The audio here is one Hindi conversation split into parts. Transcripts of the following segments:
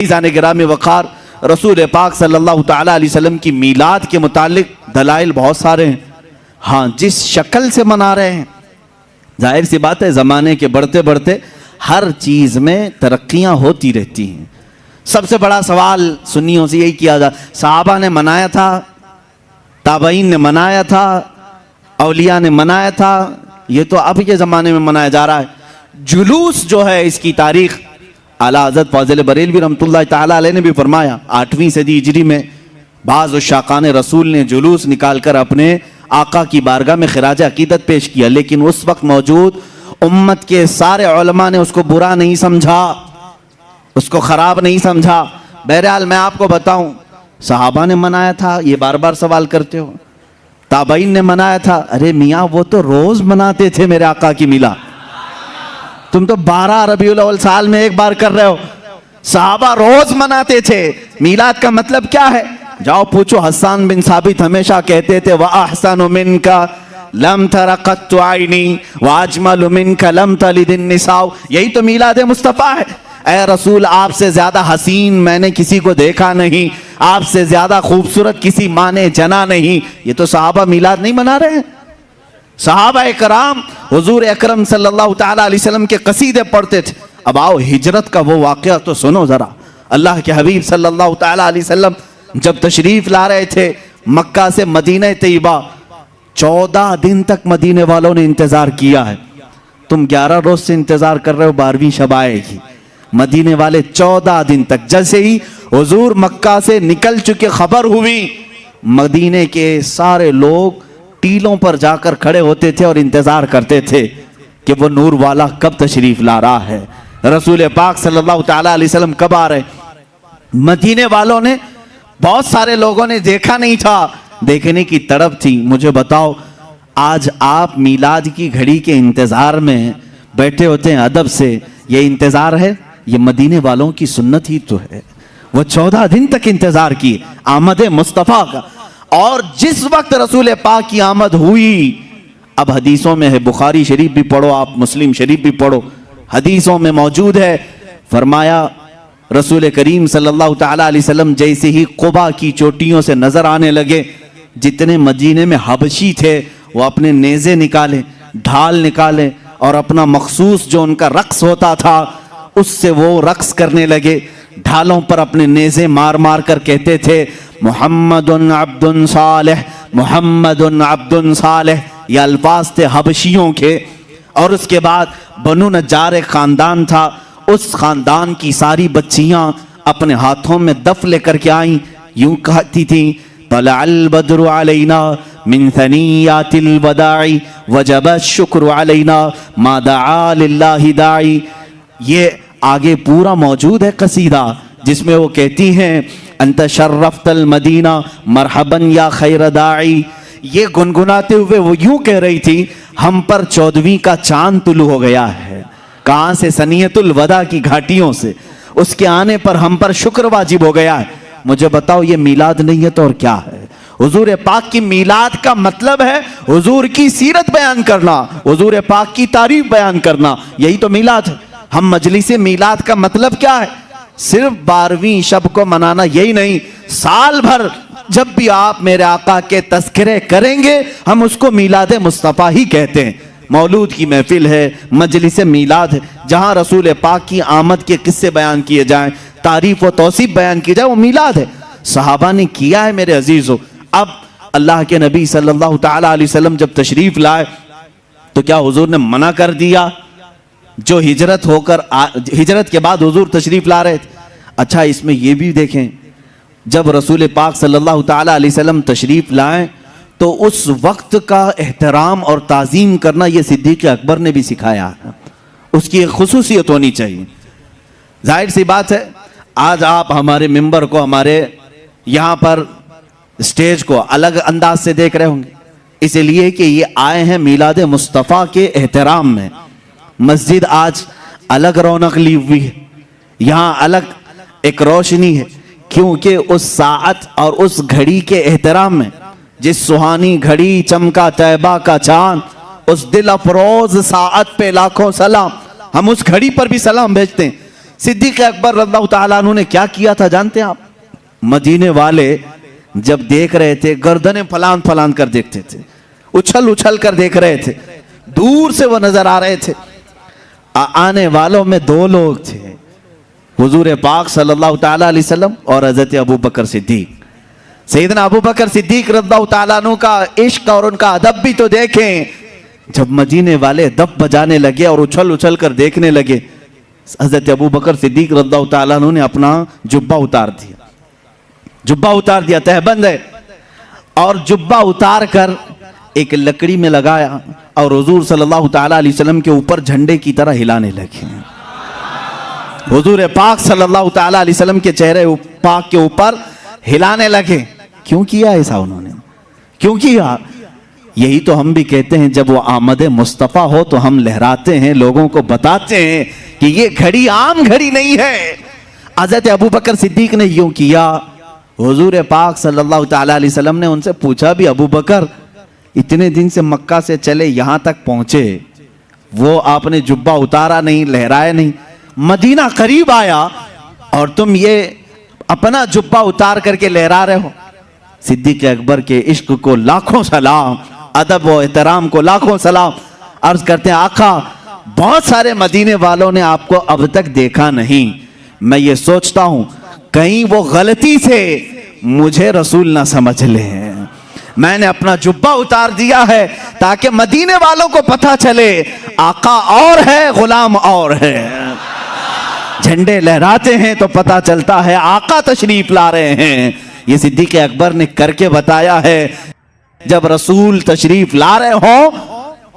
जाने गिराम वक़ार रसूल पाक सल्लल्लाहु ताला अलैहि वसल्लम की मीलाद के मुतालिक दलाइल बहुत सारे हैं। हाँ, जिस शक्ल से मना रहे हैं, जाहिर सी बात है ज़माने के बढ़ते बढ़ते हर चीज़ में तरक्कियाँ होती रहती हैं। सबसे बड़ा सवाल सुन्नियों से यही किया जा, सहाबा ने मनाया था, ताबईन ने मनाया था, औलिया ने मनाया था, ये तो अब के ज़माने में मनाया जा रहा है। जुलूस जो है इसकी तारीख़ आला हज़रत फ़ाज़िल बरेलवी रहमतुल्लाह ताला अलैह ने भी फरमाया। 8वीं सदी हिजरी में बाज़ उशाक़ान रसूल ने जुलूस निकाल कर अपने आका की बारगाह में खिराज अक़ीदत पेश किया, लेकिन उस वक्त मौजूद उम्मत के सारे उलमा ने उसको बुरा नहीं समझा, उसको ख़राब नहीं समझा। बहरहाल मैं आपको बताऊं, सहाबा ने मनाया था, ये बार बार सवाल करते हो, ताबईन ने मनाया था, अरे मियाँ वो तो रोज़ मनाते थे मेरे आका की मिला, तुम तो 12 रबीउल अव्वल साल में एक बार कर रहे हो। सहाबा रोज मनाते थे। मीलाद का मतलब क्या है? जाओ पूछो, हसन बिन साबित हमेशा कहते थे, व अहसनु मिनका लम तरा कत्तु आइनी व अजमलु मिनका लम तलिदिन निसाउ। यही तो मीलाद मुस्तफ़ा है। ऐ रसूल, आपसे ज्यादा हसीन मैंने किसी को देखा नहीं, आपसे ज्यादा खूबसूरत किसी माँ ने जना नहीं। ये तो सहाबा मीलाद नहीं मना रहे हैं। सहाबा कराम हुजूर अकरम सल्लल्लाहु ताला अलैहि वसल्लम के कसीदे पढ़ते थे। अब आओ हिजरत का वो वाक़या तो सुनो ज़रा। अल्लाह के हबीब सल्लल्लाहु ताला अलैहि वसल्लम जब तशरीफ़ ला रहे थे मक्का से मदीना तैयबा, 14 दिन तक मदीने वालों ने इंतज़ार किया है। तुम 11 रोज़ से इंतज़ार कर रहे हो 12वीं शब आएगी। मदीने वाले 14 दिन तक, जैसे ही हुजूर मक्का से निकल चुके खबर हुई, मदीने के सारे लोग टीलों पर जाकर खड़े होते थे और इंतजार करते थे कि वो नूर वाला कब तशरीफ ला रहा है, रसूल पाक सल्लल्लाहु ताला अलैहि वसल्लम कब आ रहे। मदीने वालों ने, बहुत सारे लोगों ने देखा नहीं था, देखने की तड़प थी। मुझे बताओ, आज आप मीलाद की घड़ी के इंतजार में बैठे होते हैं अदब से, ये इंतजार है? ये मदीने वालों की सुन्नत ही तो है। वो 14 दिन तक इंतजार किए आमद मुस्तफ़ा का। और जिस वक्त रसूल पाक की आमद हुई, अब हदीसों में है, बुखारी शरीफ भी पढ़ो आप, मुस्लिम शरीफ भी पढ़ो, हदीसों में मौजूद है, फरमाया रसूल करीम सल्लल्लाहु ताला अलैहि वसल्लम जैसे ही कुबा की चोटियों से नजर आने लगे, जितने मदीने में हबशी थे वो अपने नेज़े निकाले, ढाल निकाले और अपना मखसूस जो उनका रक्स होता था उससे वो रक्स करने लगे। ढालों पर अपने नेज़े मार मार कर कहते थे, मुहम्मदुन अब्दुन सालेह, मुहम्मदुन अब्दुन सालेह। ये अल्फाज थे हबशियों के। और उसके बाद बनु नज्जार एक खानदान था, उस खानदान की सारी बच्चियां अपने हाथों में दफ लेकर के आई, यूं कहती थी, तलअल बद्रु अलैना मिन सनियातिल वदाई वजब शुक्र अलैना मा दआ लिल्लाहि दाई। ये आगे पूरा मौजूद है कसीदा, जिसमें वो कहती हैं, अंत शर्रफ्तल मदीना मरहबन या खैर दाई। ये गुनगुनाते हुए वो यूं कह रही थी, हम पर 14वीं का चांद तुलू हो गया है। कहां से? सनियतुल वदा की घाटियों से। उसके आने पर हम पर शुक्र वाजिब हो गया है। मुझे बताओ, ये मीलाद नहीं है तो और क्या है? हुजूर पाक की मीलाद का मतलब है हुजूर की सीरत बयान करना, हुजूर पाक की तारीफ बयान करना, यही तो मीलाद है। हम मजलिस मीलाद का मतलब क्या है? सिर्फ 12वीं शब को मनाना, यही नहीं, साल भर जब भी आप मेरे आका के तज़किरे करेंगे हम उसको मीलाद मुस्तफ़ा ही कहते हैं। मौलूद की महफिल है, मजलिस मीलाद है, जहां रसूल पाक की आमद के किस्से बयान किए जाएं, तारीफ व तौसीफ बयान की जाए, वो मीलाद है। सहाबा ने किया है मेरे अजीजों। अब अल्लाह के नबी सल्लल्लाहु ताला अलैहि वसल्लम जब तशरीफ लाए तो क्या हुजूर ने मना कर दिया? जो हिजरत के बाद हुजूर तशरीफ ला रहे थे। अच्छा, इसमें यह भी देखें, जब रसूल पाक सल्लल्लाहु ताला अलैहि वसल्लम तशरीफ लाएं तो उस वक्त का एहतराम और ताज़ीम करना ये सिद्दीक़ अकबर ने भी सिखाया है। उसकी एक खुसूसियत होनी चाहिए। जाहिर सी बात है, आज आप हमारे मिंबर को, हमारे यहाँ पर स्टेज को अलग अंदाज से देख रहे होंगे, इसलिए कि ये आए हैं मीलाद मुस्तफ़ा के एहतराम में। मस्जिद आज अलग रौनक ली हुई है, यहाँ अलग एक रोशनी है, क्योंकि उस साअत और उस घड़ी के एहतराम में, जिस सुहानी घड़ी चमका तैबा का चांद, उस दिल अफरोज साअत पे लाखों सलाम। हम उस घड़ी पर भी सलाम भेजते हैं। सिद्दीक अकबर रज़ियल्लाहु ताला अन्हु ने क्या किया था जानते हैं आप? मदीने वाले जब देख रहे थे, गर्दनें फलान फलान कर देखते थे, उछल उछल कर देख रहे थे, दूर से वो नजर आ रहे थे। आने वालों में दो लोग थे, हुजूर पाक सल्लल्लाहु ताला अलैहि वसल्लम और हजरत अबू बकर सिद्दीक। सैयदना अबू बकर सिद्दीक रज़ियल्लाहु ताला अन्हु का इश्क और उनका अदब भी तो देखें। जब मदीने वाले दफ बजाने लगे और उछल उछल कर देखने लगे, हजरत अबू बकर सिद्दीक रज़ियल्लाहु ताला अन्हु ने अपना जुब्बा उतार दिया, जुब्बा उतार दिया, तहबंद है, और जुब्बा उतार कर एक लकड़ी में लगाया और हुजूर सल्लल्लाहु ताला अलैहि वसल्लम के ऊपर झंडे की तरह हिलाने लगे। हुजूर पाक सल्लल्लाहु ताला अलैहि वसल्लम के चेहरे पाक के ऊपर हिलाने लगे। क्यों किया ऐसा उन्होंने? क्यों किया? यही तो हम भी कहते हैं, जब वो आमद मुस्तफ़ा हो तो हम लहराते हैं, लोगों को बताते हैं कि ये घड़ी आम घड़ी नहीं है। हज़रत अबू बकर सिद्दीक ने यूं किया। हुजूर पाक सल्लल्लाहु ताला अलैहि वसल्लम ने उनसे पूछा भी, अबू बकर इतने दिन से मक्का से चले यहां तक पहुंचे, वो आपने जुब्बा उतारा नहीं, लहराया नहीं, मदीना करीब आया और तुम ये अपना जुब्बा उतार करके लहरा रहे हो। सिद्दीक अकबर के इश्क को लाखों सलाम, अदब व एहतराम को लाखों सलाम। अर्ज करते हैं, आका बहुत सारे मदीने वालों ने आपको अब तक देखा नहीं, मैं ये सोचता हूं कहीं वो गलती से मुझे रसूल ना समझ ले, मैंने अपना जुब्बा उतार दिया है ताकि मदीने वालों को पता चले आका और है, गुलाम और है। झंडे लहराते हैं तो पता चलता है आका तशरीफ ला रहे हैं। ये सिद्दीक अकबर ने करके बताया है, जब रसूल तशरीफ ला रहे हो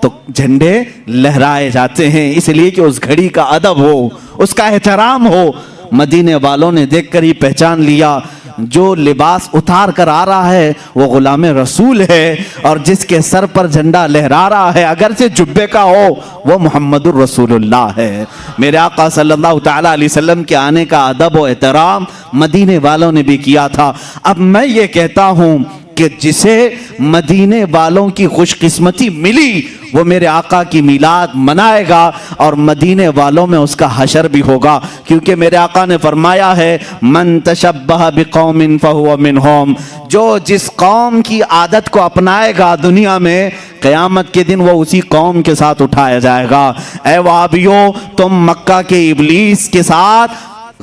तो झंडे लहराए जाते हैं, इसलिए कि उस घड़ी का अदब हो, उसका एहतराम हो। मदीने वालों ने देखकर ही पहचान लिया, जो लिबास उतार कर आ रहा है वो गुलाम रसूल है, और जिसके सर पर झंडा लहरा रहा है अगर से जुब्बे का हो वो मुहम्मदुर रसूलुल्लाह है। मेरे आका सल्लल्लाहु ताला अलैहि वसल्लम के आने का अदब और एहतराम मदीने वालों ने भी किया था। अब मैं ये कहता हूँ कि जिसे मदीने वालों की खुशकिस्मती मिली वो मेरे आका की मिलाद मनाएगा और मदीने वालों में उसका हशर भी होगा, क्योंकि मेरे आका ने फरमाया है, मन तशब्बह बिकौमिन फहुव मिनहुम, जो जिस कौम की आदत को अपनाएगा दुनिया में, क़यामत के दिन वो उसी कौम के साथ उठाया जाएगा। ऐ वहाबियो, तुम मक्का के इब्लीस के साथ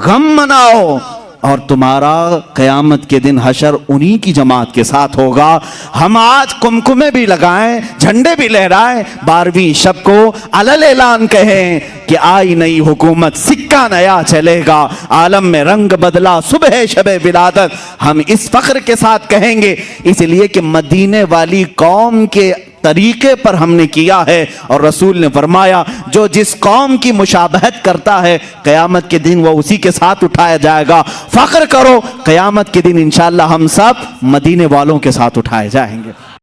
गम मनाओ और तुम्हारा क़यामत के दिन हशर उन्हीं की जमात के साथ होगा। हम आज कुमकुमे भी लगाएं, झंडे भी लहराएं, 12वीं शब को अलल ऐलान कहें कि आई नई हुकूमत, सिक्का नया चलेगा, आलम में रंग बदला, सुबह शबे विलादत, हम इस फख्र के साथ कहेंगे, इसलिए कि मदीने वाली कौम के तरीके पर हमने किया है। और रसूल ने फरमाया, जो जिस कौम की मुशाबहत करता है क़यामत के दिन वो उसी के साथ उठाया जाएगा। फख्र करो, क़यामत के दिन इंशाअल्लाह हम सब मदीने वालों के साथ उठाए जाएंगे।